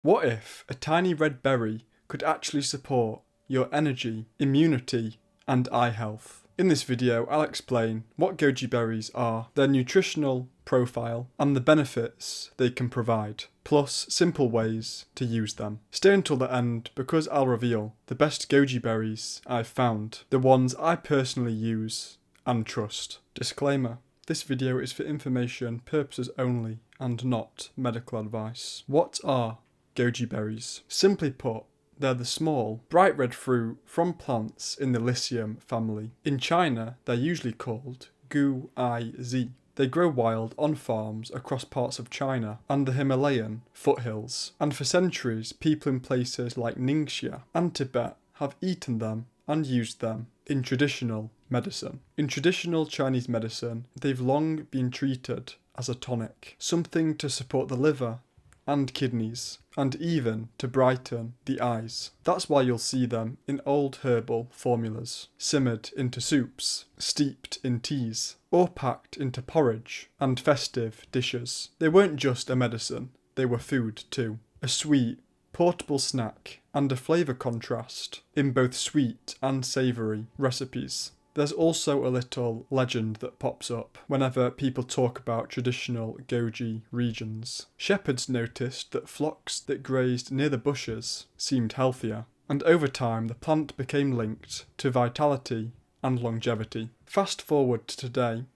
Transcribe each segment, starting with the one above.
What if a tiny red berry could actually support your energy, immunity, and eye health? In this video, I'll explain what goji berries are, their nutritional profile, and the benefits they can provide, plus simple ways to use them. Stay until the end because I'll reveal the best goji berries I've found, the ones I personally use and trust. Disclaimer: this video is for information purposes only and not medical advice. What are goji berries? Simply put, they're the small, bright red fruit from plants in the Lycium family. In China, they're usually called gojis. They grow wild on farms across parts of China and the Himalayan foothills, and for centuries people in places like Ningxia and Tibet have eaten them and used them in traditional medicine. In traditional Chinese medicine, they've long been treated as a tonic, something to support the liver and kidneys, and even to brighten the eyes. That's why you'll see them in old herbal formulas, simmered into soups, steeped in teas, or packed into porridge and festive dishes. They weren't just a medicine, they were food too. A sweet, portable snack and a flavour contrast in both sweet and savoury recipes. There's also a little legend that pops up whenever people talk about traditional goji regions. Shepherds noticed that flocks that grazed near the bushes seemed healthier, and over time the plant became linked to vitality and longevity. Fast forward to today,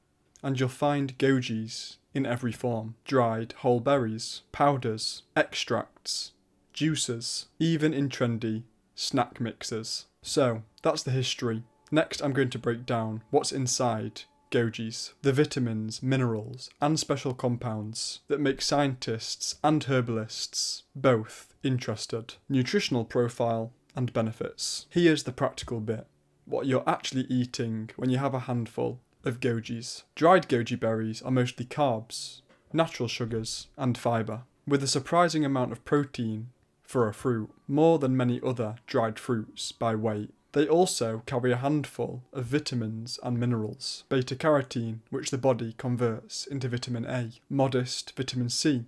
and you'll find gojis in every form: dried whole berries, powders, extracts, juices, even in trendy snack mixes. So, that's the history. Next, I'm going to break down what's inside gojis, the vitamins, minerals, and special compounds that make scientists and herbalists both interested. Nutritional profile and benefits. Here's the practical bit: what you're actually eating when you have a handful of gojis. Dried goji berries are mostly carbs, natural sugars, and fibre, with a surprising amount of protein for a fruit, more than many other dried fruits by weight. They also carry a handful of vitamins and minerals: beta-carotene, which the body converts into vitamin A, modest vitamin C,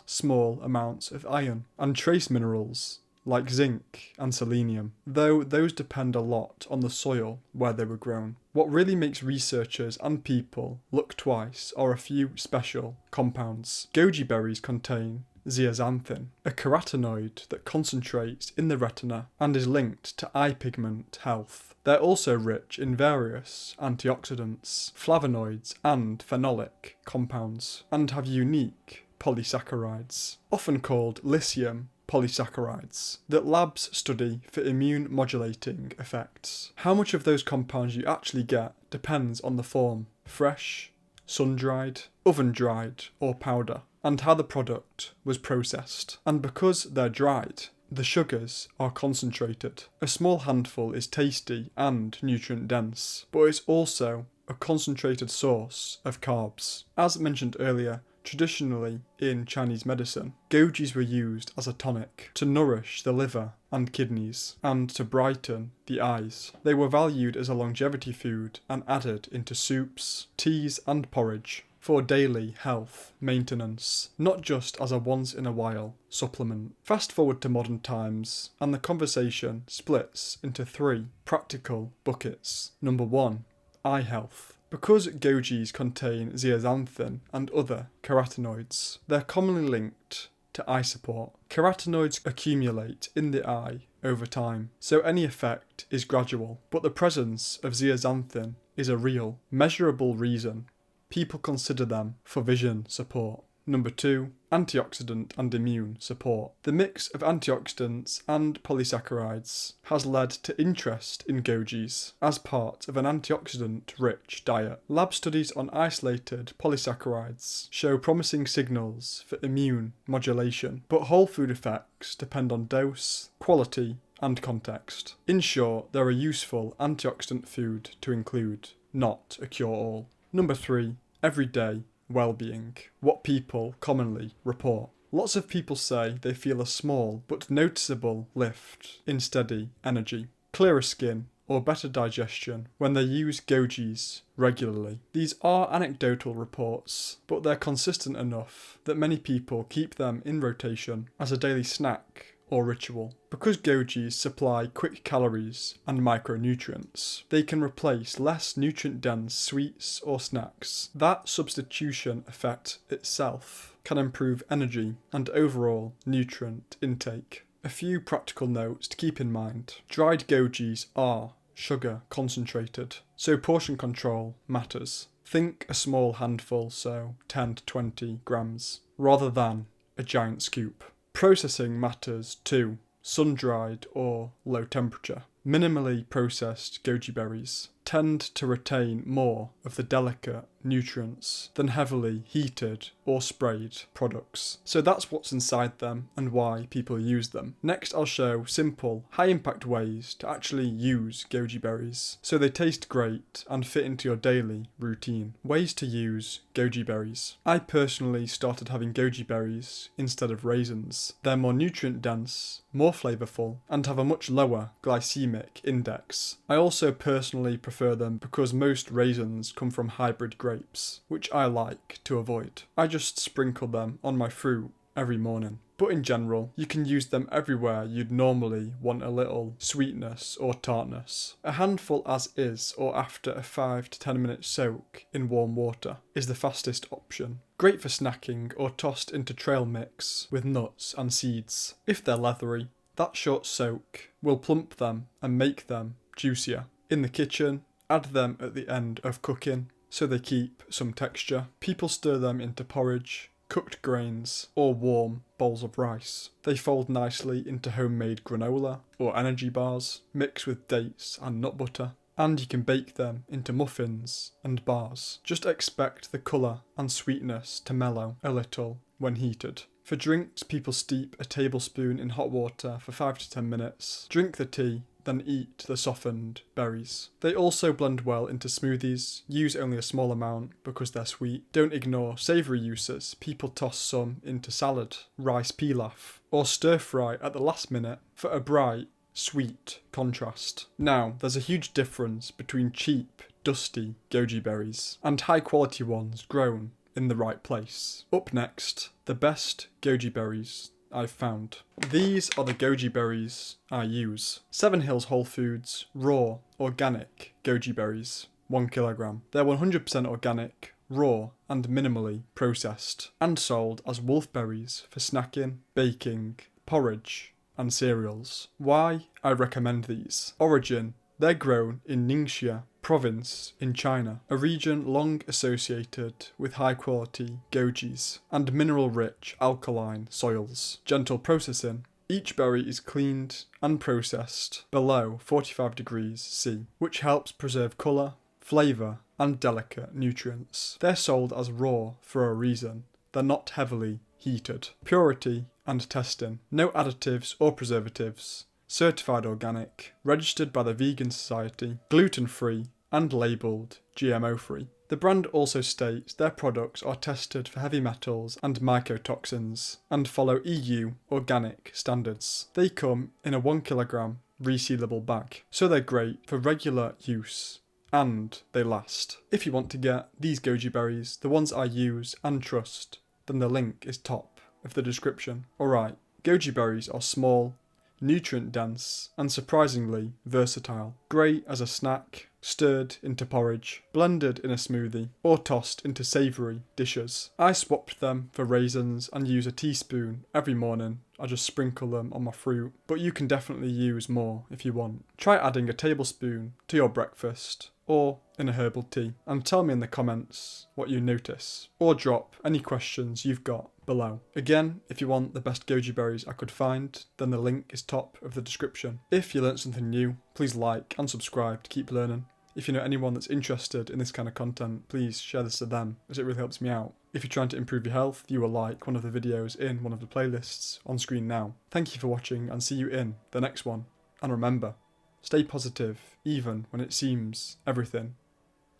small amounts of iron, and trace minerals like zinc and selenium, though those depend a lot on the soil where they were grown. What really makes researchers and people look twice are a few special compounds. Goji berries contain zeaxanthin, a carotenoid that concentrates in the retina and is linked to eye pigment health. They're also rich in various antioxidants, flavonoids, and phenolic compounds, and have unique polysaccharides, often called Lycium polysaccharides, that labs study for immune modulating effects. How much of those compounds you actually get depends on the form: fresh, sun-dried, oven-dried, or powder, and how the product was processed. And because they're dried, the sugars are concentrated. A small handful is tasty and nutrient dense, but it's also a concentrated source of carbs. As mentioned earlier, traditionally in Chinese medicine, gojis were used as a tonic to nourish the liver and kidneys and to brighten the eyes. They were valued as a longevity food and added into soups, teas, and porridge for daily health maintenance, not just as a once-in-a-while supplement. Fast forward to modern times, and the conversation splits into three practical buckets. Number one, eye health. Because gojis contain zeaxanthin and other carotenoids, they're commonly linked to eye support. Carotenoids accumulate in the eye over time, so any effect is gradual, but the presence of zeaxanthin is a real, measurable reason people consider them for vision support. Number two, antioxidant and immune support. The mix of antioxidants and polysaccharides has led to interest in gojis as part of an antioxidant-rich diet. Lab studies on isolated polysaccharides show promising signals for immune modulation, but whole food effects depend on dose, quality, and context. In short, they're a useful antioxidant food to include, not a cure-all. Number three, everyday well-being. What people commonly report. Lots of people say they feel a small but noticeable lift in steady energy, clearer skin, or better digestion when they use gojis regularly. These are anecdotal reports, but they're consistent enough that many people keep them in rotation as a daily snack or ritual. Because gojis supply quick calories and micronutrients, they can replace less nutrient-dense sweets or snacks. That substitution effect itself can improve energy and overall nutrient intake. A few practical notes to keep in mind. Dried gojis are sugar concentrated, so portion control matters. Think a small handful, so 10 to 20 grams, rather than a giant scoop. Processing matters too. Sun-dried or low temperature. Minimally processed goji berries tend to retain more of the delicate nutrients than heavily heated or sprayed products. So that's what's inside them and why people use them. Next, I'll show simple, high-impact ways to actually use goji berries so they taste great and fit into your daily routine. Ways to use goji berries. I personally started having goji berries instead of raisins. They're more nutrient-dense, more flavourful, and have a much lower glycemic index. I also personally prefer them because most raisins come from hybrid grapes, which I like to avoid. I just sprinkle them on my fruit every morning. But in general, you can use them everywhere you'd normally want a little sweetness or tartness. A handful as is or after a 5 to 10 minute soak in warm water is the fastest option. Great for snacking or tossed into trail mix with nuts and seeds. If they're leathery, that short soak will plump them and make them juicier. In the kitchen, add them at the end of cooking so they keep some texture. People stir them into porridge, cooked grains, or warm bowls of rice. They fold nicely into homemade granola or energy bars, mix with dates and nut butter, and you can bake them into muffins and bars. Just expect the colour and sweetness to mellow a little when heated. For drinks, people steep a tablespoon in hot water for 5 to 10 minutes, drink the tea, then eat the softened berries. They also blend well into smoothies. Use only a small amount because they're sweet. Don't ignore savoury uses. People toss some into salad, rice pilaf, or stir fry at the last minute for a bright, sweet contrast. Now, there's a huge difference between cheap, dusty goji berries and high quality ones grown in the right place. Up next, the best goji berries I've found. These are the goji berries I use. 7 Hills Whole Foods raw organic goji berries, 1 kilogram. They're 100% organic, raw and minimally processed, and sold as wolfberries for snacking, baking, porridge and cereals. Why I recommend these. Origin: they're grown in Ningxia province in China, a region long associated with high quality gojis and mineral rich alkaline soils. Gentle processing: each berry is cleaned and processed below 45 degrees C, which helps preserve colour, flavour and delicate nutrients. They're sold as raw for a reason. They're not heavily heated. Purity and testing: no additives or preservatives. Certified organic, registered by the Vegan Society, gluten-free and labelled GMO-free. The brand also states their products are tested for heavy metals and mycotoxins and follow EU organic standards. They come in a 1 kilogram resealable bag, so they're great for regular use and they last. If you want to get these goji berries, the ones I use and trust, then the link is top of the description. Alright, goji berries are small, nutrient dense and surprisingly versatile. Great as a snack, stirred into porridge, blended in a smoothie, or tossed into savoury dishes. I swapped them for raisins and use a teaspoon every morning. I just sprinkle them on my fruit, but you can definitely use more if you want. Try adding a tablespoon to your breakfast or in a herbal tea and tell me in the comments what you notice, or drop any questions you've got below. Again, if you want the best goji berries I could find, then the link is top of the description. If you learnt something new, please like and subscribe to keep learning. If you know anyone that's interested in this kind of content, please share this to them, as it really helps me out. If you're trying to improve your health, you will like one of the videos in one of the playlists on screen now. Thank you for watching and see you in the next one. And remember, stay positive even when it seems everything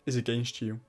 is against you.